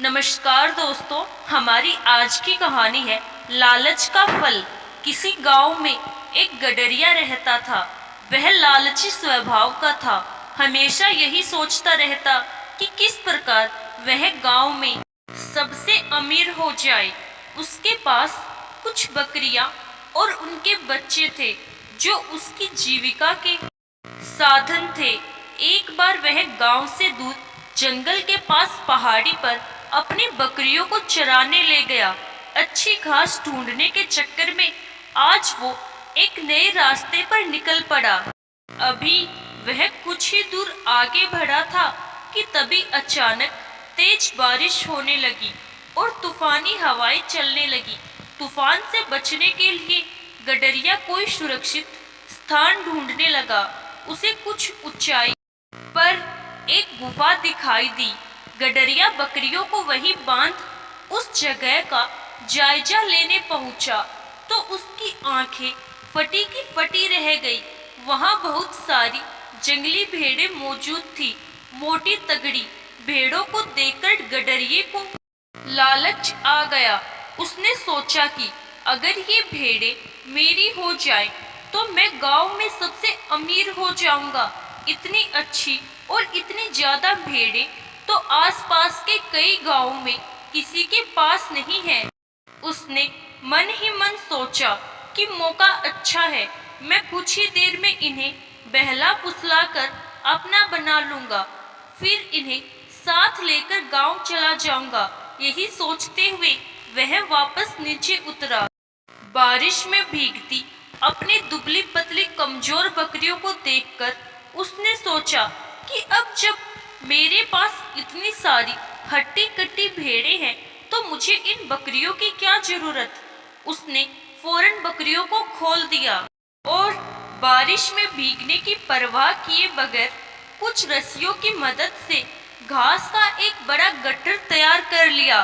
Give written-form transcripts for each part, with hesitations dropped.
नमस्कार दोस्तों, हमारी आज की कहानी है लालच का फल। किसी गांव में एक गडरिया रहता था। वह लालची स्वभाव का था। हमेशा यही सोचता रहता कि किस प्रकार वह गांव में सबसे अमीर हो जाए। उसके पास कुछ बकरियां और उनके बच्चे थे जो उसकी जीविका के साधन थे। एक बार वह गांव से दूर जंगल के पास पहाड़ी पर अपनी बकरियों को चराने ले गया। अच्छी घास ढूंढने के चक्कर में आज वो एक नए रास्ते पर निकल पड़ा। अभी वह कुछ ही दूर आगे बढ़ा था कि तभी अचानक तेज बारिश होने लगी और तूफानी हवाएं चलने लगी। तूफान से बचने के लिए गडरिया कोई सुरक्षित स्थान ढूंढने लगा। उसे कुछ ऊंचाई पर एक गुफा दिखाई दी। गडरिया बकरियों को वहीं बांध उस जगह का जायजा लेने पहुंचा तो उसकी आंखें फटी की फटी रह गई। वहां बहुत सारी जंगली भेड़ें मौजूद थी। मोटी तगड़ी भेड़ों को देखकर गडरिये को लालच आ गया। उसने सोचा कि अगर ये भेड़ें मेरी हो जाए तो मैं गांव में सबसे अमीर हो जाऊंगा। इतनी अच्छी और इतनी ज्यादा भेड़ें तो आसपास के कई गांवों में किसी के पास नहीं है। उसने मन ही मन सोचा कि मौका अच्छा है, मैं कुछ ही देर में इन्हें बहला फुसला कर अपना बना लूंगा, फिर इन्हें साथ लेकर गांव चला जाऊंगा। यही सोचते हुए वह वापस नीचे उतरा। बारिश में भीगती अपनी दुबली पतली कमजोर बकरियों को देखकर उसने सोचा कि अब जब मेरे पास इतनी सारी हट्टी कट्टी भेड़ें हैं तो मुझे इन बकरियों की क्या जरूरत। उसने फौरन बकरियों को खोल दिया और बारिश में भीगने की परवाह किए बगैर कुछ रस्सियों की मदद से घास का एक बड़ा गट्ठर तैयार कर लिया।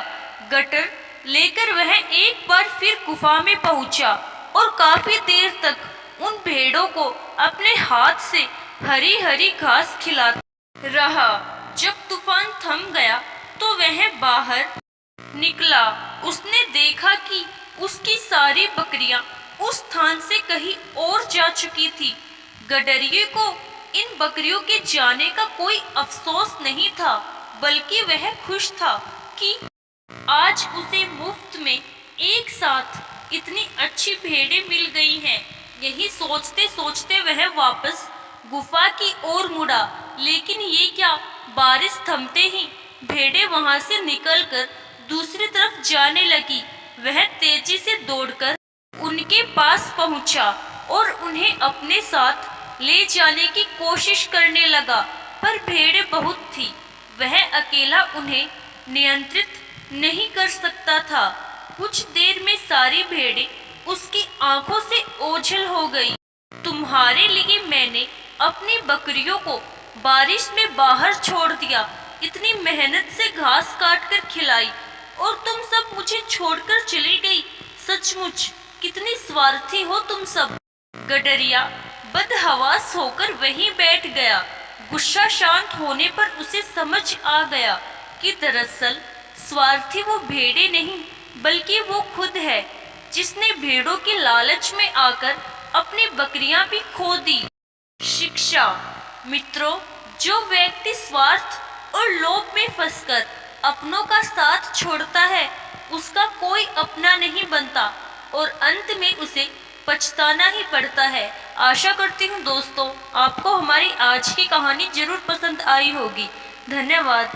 गट्ठर लेकर वह एक बार फिर गुफा में पहुंचा और काफी देर तक उन भेड़ों को अपने हाथ से हरी हरी घास खिलाता रहा। जब तूफान थम गया तो वह बाहर निकला। उसने देखा कि उसकी सारी बकरियां उस स्थान से कहीं और जा चुकी थी। गडरिये को इन बकरियों के जाने का कोई अफसोस नहीं था, बल्कि वह खुश था कि आज उसे मुफ्त में एक साथ इतनी अच्छी भेड़ें मिल गई हैं। यही सोचते सोचते वह वापस गुफा की ओर मुड़ा, लेकिन ये क्या, बारिश थमते ही भेड़ें वहां से निकलकर दूसरी तरफ जाने लगी। वह तेजी से दौड़कर उनके पास पहुंचा और उन्हें अपने साथ ले जाने की कोशिश करने लगा, पर भेड़ें बहुत थी। वह अकेला उन्हें नियंत्रित नहीं कर सकता था। कुछ देर में सारी भेड़ें उसकी आंखों से ओझल हो गई। तुम्हारे लिए मैंने अपनी बकरियों को बारिश में बाहर छोड़ दिया, इतनी मेहनत से घास काट कर खिलाई और तुम सब मुझे छोड़कर चली गई। सचमुच कितनी स्वार्थी हो तुम सब। गडरिया बदहवास होकर वहीं बैठ गया। गुस्सा शांत होने पर उसे समझ आ गया कि दरअसल स्वार्थी वो भेड़ें नहीं बल्कि वो खुद है, जिसने भेड़ों की लालच में आकर अपनी बकरियां भी खो दी। शिक्षा। मित्रों, जो व्यक्ति स्वार्थ और लोभ में फंसकर अपनों का साथ छोड़ता है उसका कोई अपना नहीं बनता और अंत में उसे पछताना ही पड़ता है। आशा करती हूँ दोस्तों आपको हमारी आज की कहानी जरूर पसंद आई होगी। धन्यवाद।